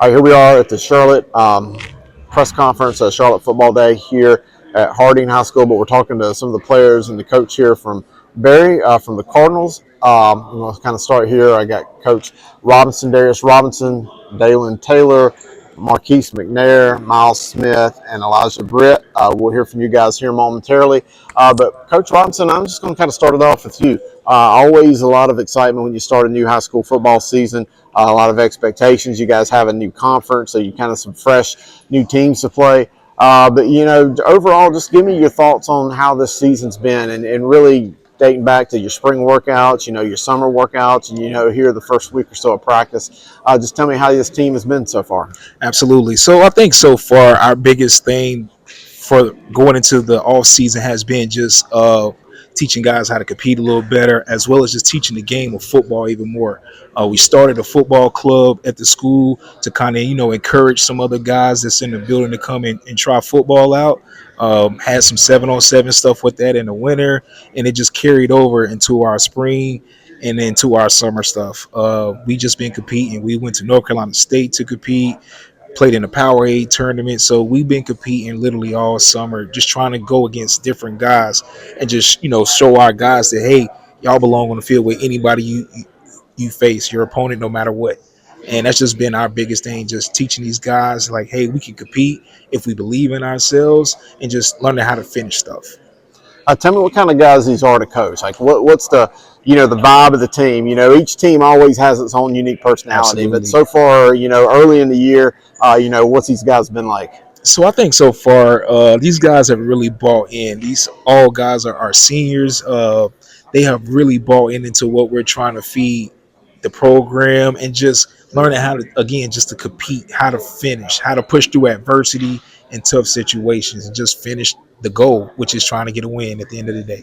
All right, here we are at the Charlotte press conference, Charlotte Football Day here at Harding High School. But we're talking to some of the players and the coach here from Berry, from the Cardinals. We'll kind of start here. I got Coach Robinson, Darius Robinson, Daylyn Taylor, Marquis McNair, Miles Smith, and Elijah Britt. We'll hear from you guys here momentarily. But Coach Robinson, I'm just going to kind of start it off with you. Always a lot of excitement when you start a new high school football season. A lot of expectations. You guys have a new conference, so you kind of some fresh new teams to play. But, overall, just give me your thoughts on how this season's been and really dating back to your spring workouts, your summer workouts, and, here the first week or so of practice. Just tell me how this team has been so far. Absolutely. So I think so far our biggest thing for going into the off season has been just teaching guys how to compete a little better, as well as just teaching the game of football even more. We started a football club at the school to kind of, encourage some other guys that's in the building to come in and try football out. Had some 7-on-7 stuff with that in the winter, and it just carried over into our spring and into our summer stuff. We just been competing. We went to North Carolina State to compete, played in the Power 8 tournament. So we've been competing literally all summer, just trying to go against different guys and just, show our guys that, hey, y'all belong on the field with anybody you face, your opponent, no matter what. And that's just been our biggest thing, just teaching these guys like, hey, we can compete if we believe in ourselves and just learning how to finish stuff. Tell me what kind of guys these are to coach. Like, what's the the vibe of the team? Each team always has its own unique personality. Absolutely. But so far, early in the year, what's these guys been like? So I think so far, these guys have really bought in. These all guys are seniors. They have really bought into what we're trying to feed the program and just learning how to, again, just to compete, how to finish, how to push through adversity and tough situations and just finish the goal, which is trying to get a win at the end of the day.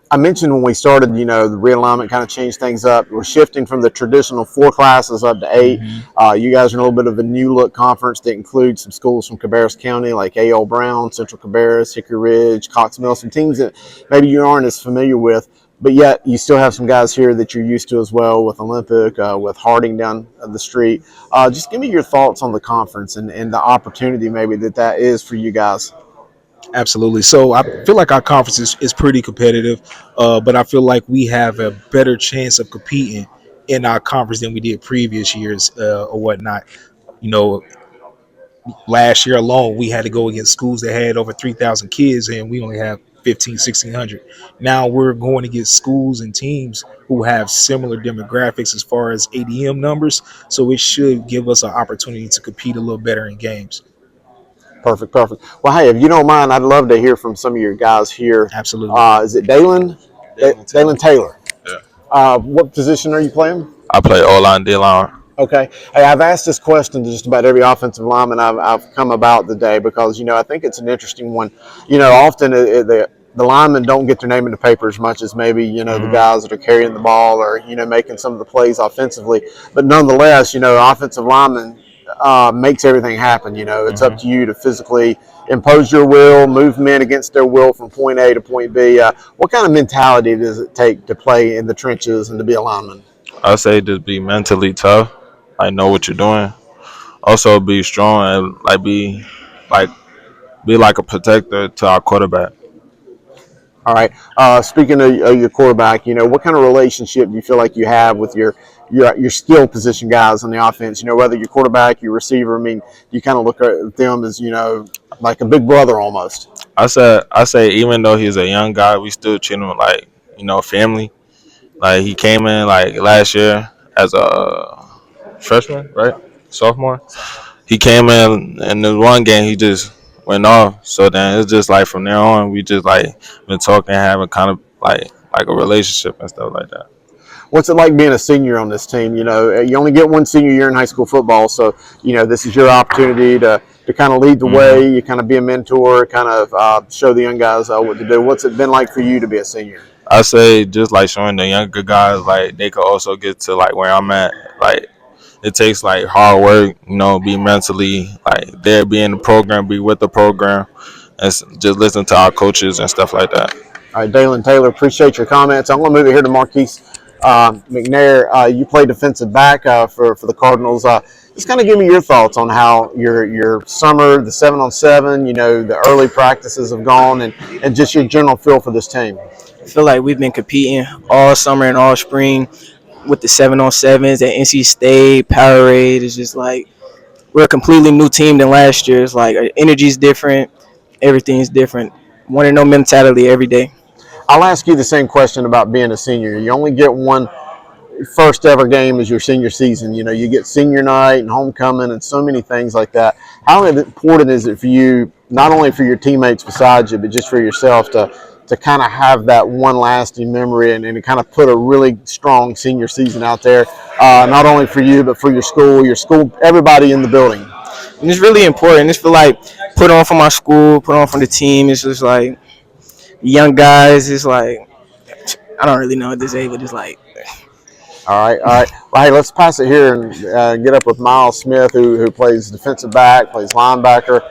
I mentioned when we started, the realignment kind of changed things up. We're shifting from the traditional 4 classes up to 8. Mm-hmm. You guys are in a little bit of a new look conference that includes some schools from Cabarrus County like A.L. Brown, Central Cabarrus, Hickory Ridge, Cox Mill, some teams that maybe you aren't as familiar with. But yet you still have some guys here that you're used to as well with Olympic, with Harding down the street. Just give me your thoughts on the conference and the opportunity maybe that is for you guys. Absolutely. So I feel like our conference is pretty competitive, but I feel like we have a better chance of competing in our conference than we did previous years or whatnot. You know, last year alone, we had to go against schools that had over 3,000 kids, and we only have 15, 1,600. Now we're going against schools and teams who have similar demographics as far as ADM numbers, so it should give us an opportunity to compete a little better in games. Perfect. Well, hey, if you don't mind, I'd love to hear from some of your guys here. Absolutely. Is it Daylyn? Daylyn Taylor. Yeah. What position are you playing? I play O-line, D-line. Okay. Hey, I've asked this question to just about every offensive lineman I've come about today because, I think it's an interesting one. Often the linemen don't get their name in the paper as much as maybe, the guys that are carrying the ball or, making some of the plays offensively. But nonetheless, offensive linemen makes everything happen. It's up to you to physically impose your will, move men against their will from point A to point B. What kind of mentality does it take to play in the trenches and to be a lineman? I say just be mentally tough, like know what you're doing. Also be strong and like be like a protector to our quarterback. All right. Speaking of your quarterback, what kind of relationship do you feel like you have with your skill position guys on the offense? Whether your quarterback, your receiver. I mean, you kind of look at them as like a big brother almost. I say even though he's a young guy, we still treat him like family. Like he came in like last year as a freshman, right? Sophomore. He came in the one game he just went off. So then it's just like from there on we just like been talking, having kind of like a relationship and stuff like that. What's it like being a senior on this team? You only get one senior year in high school football, so this is your opportunity to kind of lead the way. You kind of be a mentor, kind of show the young guys what to do. What's it been like for you to be a senior? I say just like showing the younger guys like they could also get to like where I'm at. Like it takes like hard work, be mentally like there, be in the program, be with the program, and just listen to our coaches and stuff like that. All right, Daylyn Taylor, appreciate your comments. I'm going to move it here to Marquis McNair, you play defensive back for the Cardinals. Just kind of give me your thoughts on how your summer, the 7-on-7, the early practices have gone, and just your general feel for this team. I feel like we've been competing all summer and all spring with the 7-on-7s at NC State, Powerade. It's just like we're a completely new team than last year. It's like our energy's different, everything's different. Want to know mentality every day. I'll ask you the same question about being a senior. You only get one first ever game as your senior season. You get senior night and homecoming and so many things like that. How important is it for you, not only for your teammates beside you, but just for yourself to kind of have that one lasting memory and to kind of put a really strong senior season out there, not only for you, but for your school, everybody in the building? And it's really important. It's for like put on for my school, put on for the team. It's just like young guys. It's like I don't really know at this age, but it's like All right. Well, hey, let's pass it here and get up with Miles Smith, who plays defensive back, plays linebacker.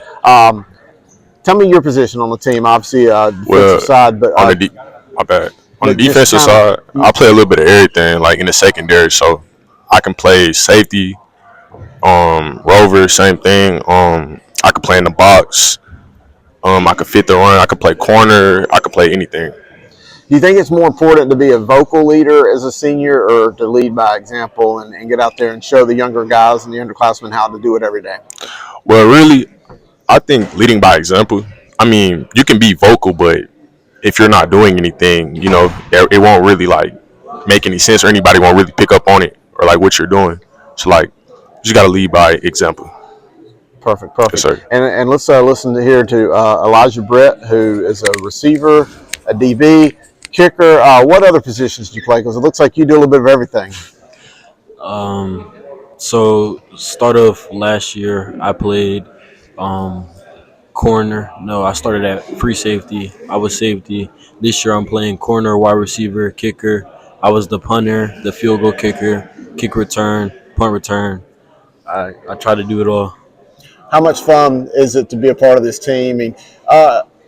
Tell me your position on the team. Obviously, defensive side, but on my bad. On the defensive side, I play a little bit of everything, like in the secondary. So I can play safety, rover, same thing. I can play in the box. I can fit the run. I can play corner. I can play anything. Do you think it's more important to be a vocal leader as a senior or to lead by example and get out there and show the younger guys and the underclassmen how to do it every day? Well, really, I think leading by example. I mean, you can be vocal, but if you're not doing anything, it won't really like make any sense, or anybody won't really pick up on it or like what you're doing. So like, you just gotta lead by example. Perfect. Yes, sir. And let's listen to Elijah Britt, who is a receiver, a DB, kicker. What other positions do you play? Because it looks like you do a little bit of everything. So start of last year, I played corner. No, I started at free safety. I was safety. This year, I'm playing corner, wide receiver, kicker. I was the punter, the field goal kicker, kick return, punt return. I try to do it all. How much fun is it to be a part of this team? I mean,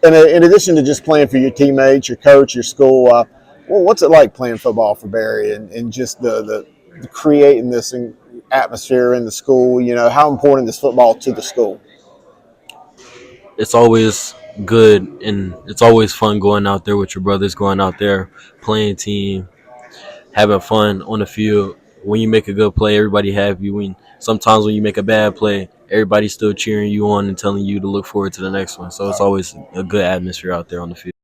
in addition to just playing for your teammates, your coach, your school, well, what's it like playing football for Berry and just the creating this atmosphere in the school? How important is football to the school? It's always good and it's always fun going out there with your brothers, going out there, playing team, having fun on the field. When you make a good play, everybody happy. Sometimes when you make a bad play, everybody's still cheering you on and telling you to look forward to the next one. So it's always a good atmosphere out there on the field.